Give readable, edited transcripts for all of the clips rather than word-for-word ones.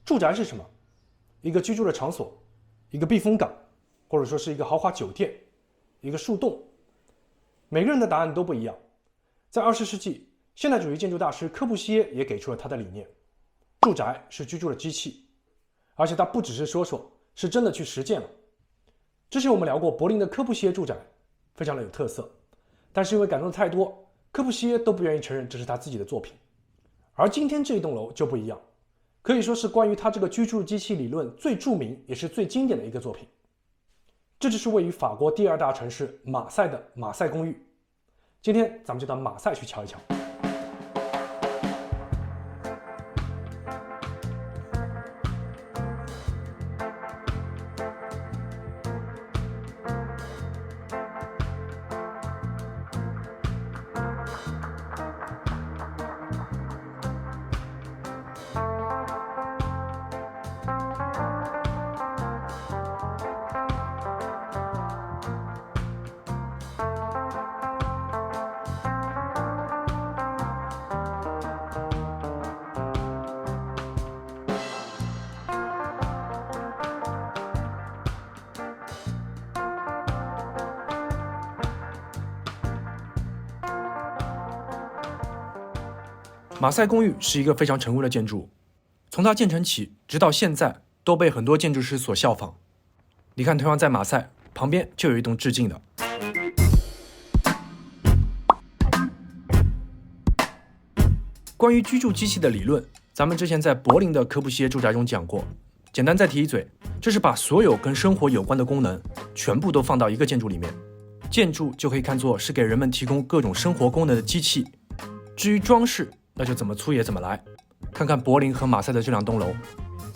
住宅是什么？一个居住的场所，一个避风港，或者说是一个豪华酒店，一个树洞。每个人的答案都不一样。在20世纪，现代主义建筑大师柯布西耶也给出了他的理念：住宅是居住的机器，而且他不只是说说，是真的去实践了。之前我们聊过柏林的柯布西耶住宅，非常的有特色，但是因为感动的太多，柯布西耶都不愿意承认这是他自己的作品。而今天这一栋楼就不一样，可以说是关于他这个居住机器理论最著名也是最经典的一个作品。这就是位于法国第2大城市马赛的马赛公寓。今天咱们就到马赛去瞧一瞧。马赛公寓是一个非常成功的建筑，从它建成起直到现在都被很多建筑师所效仿。你看，同样在马赛旁边就有一栋致敬的。关于居住机器的理论，咱们之前在柏林的柯布西耶住宅中讲过，简单再提一嘴，这是把所有跟生活有关的功能全部都放到一个建筑里面，建筑就可以看作是给人们提供各种生活功能的机器。至于装饰，那就怎么粗野怎么来，看看柏林和马赛的这2栋楼，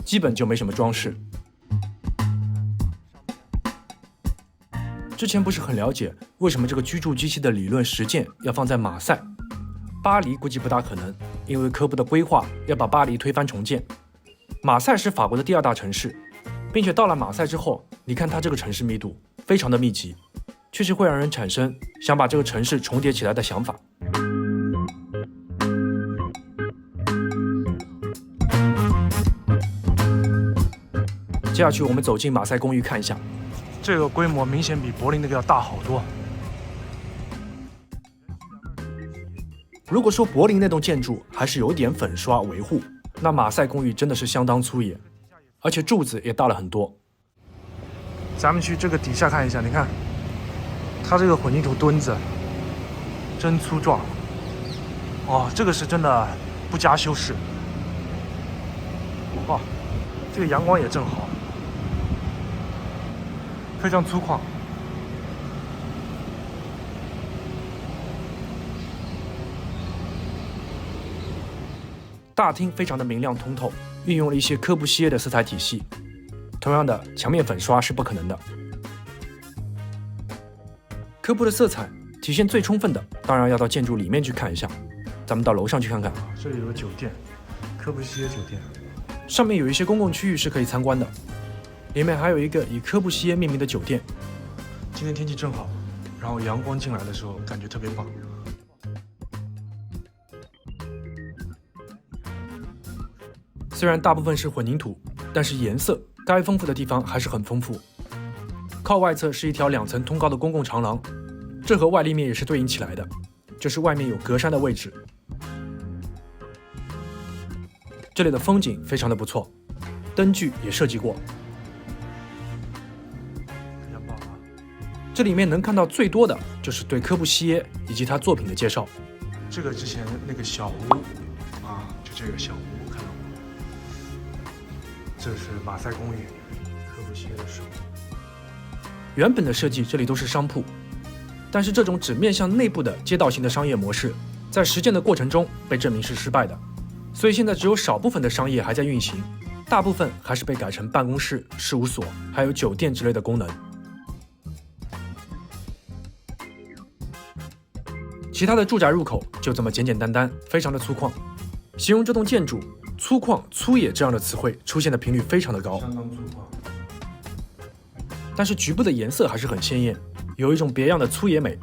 基本就没什么装饰。之前不是很了解为什么这个居住机器的理论实践要放在马赛，巴黎估计不大可能，因为科布的规划要把巴黎推翻重建。马赛是法国的第2大城市，并且到了马赛之后，你看它这个城市密度非常的密集，确实会让人产生想把这个城市重叠起来的想法。接下去我们走进马赛公寓看一下，这个规模明显比柏林那个要大好多。如果说柏林那栋建筑还是有点粉刷维护，那马赛公寓真的是相当粗野，而且柱子也大了很多。咱们去这个底下看一下，你看它这个混凝土墩子真粗壮哦，这个是真的不加修饰。哇，这个阳光也正好，非常粗犷。大厅非常的明亮通透，运用了一些柯布西耶的色彩体系。同样的，墙面粉刷是不可能的。科布的色彩体现最充分的，当然要到建筑里面去看一下。咱们到楼上去看看。这里有个酒店，柯布西耶酒店，上面有一些公共区域是可以参观的。里面还有一个以柯布西耶命名的酒店。今天天气正好，然后阳光进来的时候感觉特别棒。虽然大部分是混凝土，但是颜色该丰富的地方还是很丰富。靠外侧是一条2层通高的公共长廊，这和外立面也是对应起来的，就是外面有格栅的位置。这里的风景非常的不错，灯具也设计过。这里面能看到最多的就是对柯布西耶以及他作品的介绍。这个之前那个小屋啊，就这个小屋看到过。这是马赛公寓，柯布西耶的手。原本的设计这里都是商铺，但是这种只面向内部的街道型的商业模式，在实践的过程中被证明是失败的，所以现在只有少部分的商业还在运行，大部分还是被改成办公室、事务所，还有酒店之类的功能。其他的住宅入口就这么简简单单，非常的粗犷。形容这栋建筑粗犷、粗野这样的词汇出现的频率非常的高，相当粗犷。但是局部的颜色还是很鲜艳，有一种别样的粗野美。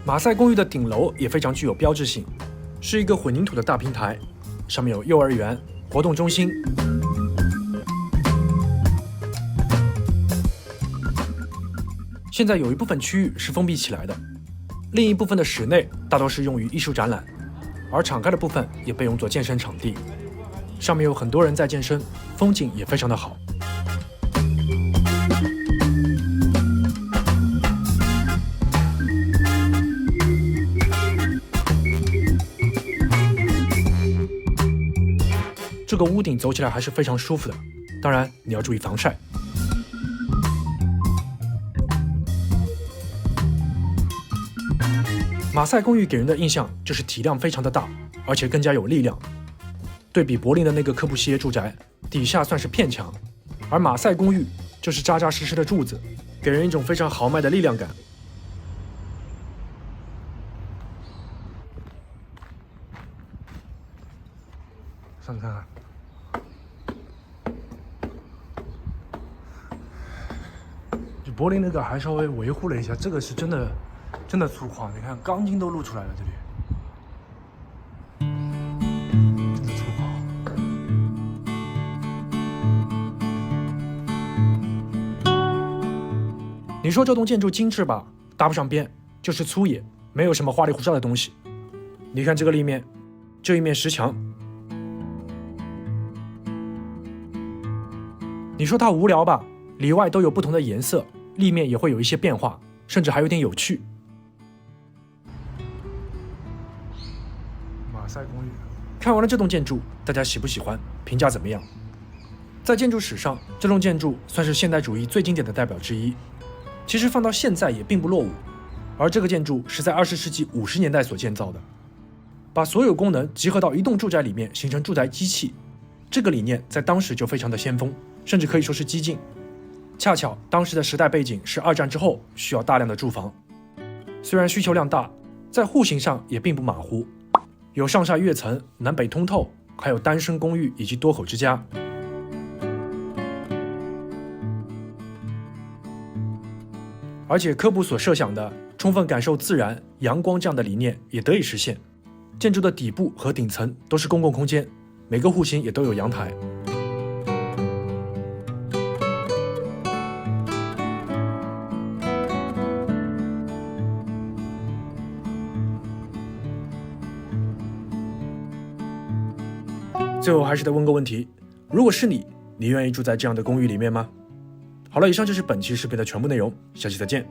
马赛公寓的顶楼也非常具有标志性，是一个混凝土的大平台，上面有幼儿园、活动中心。现在有一部分区域是封闭起来的，另一部分的室内大多是用于艺术展览，而敞开的部分也被用作健身场地。上面有很多人在健身，风景也非常的好。这个屋顶走起来还是非常舒服的，当然你要注意防晒。马赛公寓给人的印象就是体量非常的大，而且更加有力量。对比柏林的那个科布西耶住宅，底下算是片墙，而马赛公寓就是扎扎实实的柱子，给人一种非常豪迈的力量感。上去看看。就柏林那个还稍微维护了一下，这个是真的粗犷，你看钢筋都露出来了，这里真的粗犷。你说这栋建筑精致吧，搭不上边，就是粗野，没有什么花里胡哨的东西。你看这个立面，这一面石墙，你说它无聊吧，里外都有不同的颜色，立面也会有一些变化，甚至还有点有趣。马赛公寓，看完了这栋建筑，大家喜不喜欢？评价怎么样？在建筑史上，这栋建筑算是现代主义最经典的代表之一。其实放到现在也并不落伍，而这个建筑是在20世纪50年代所建造的，把所有功能集合到一栋住宅里面，形成住宅机器。这个理念在当时就非常的先锋，甚至可以说是激进。恰巧当时的时代背景是2战之后需要大量的住房，虽然需求量大，在户型上也并不马虎，有上下跃层、南北通透，还有单身公寓以及多口之家。而且科布所设想的充分感受自然、阳光这样的理念也得以实现。建筑的底部和顶层都是公共空间，每个户型也都有阳台。最后还是得问个问题，如果是你愿意住在这样的公寓里面吗？好了，以上就是本期视频的全部内容，下期再见。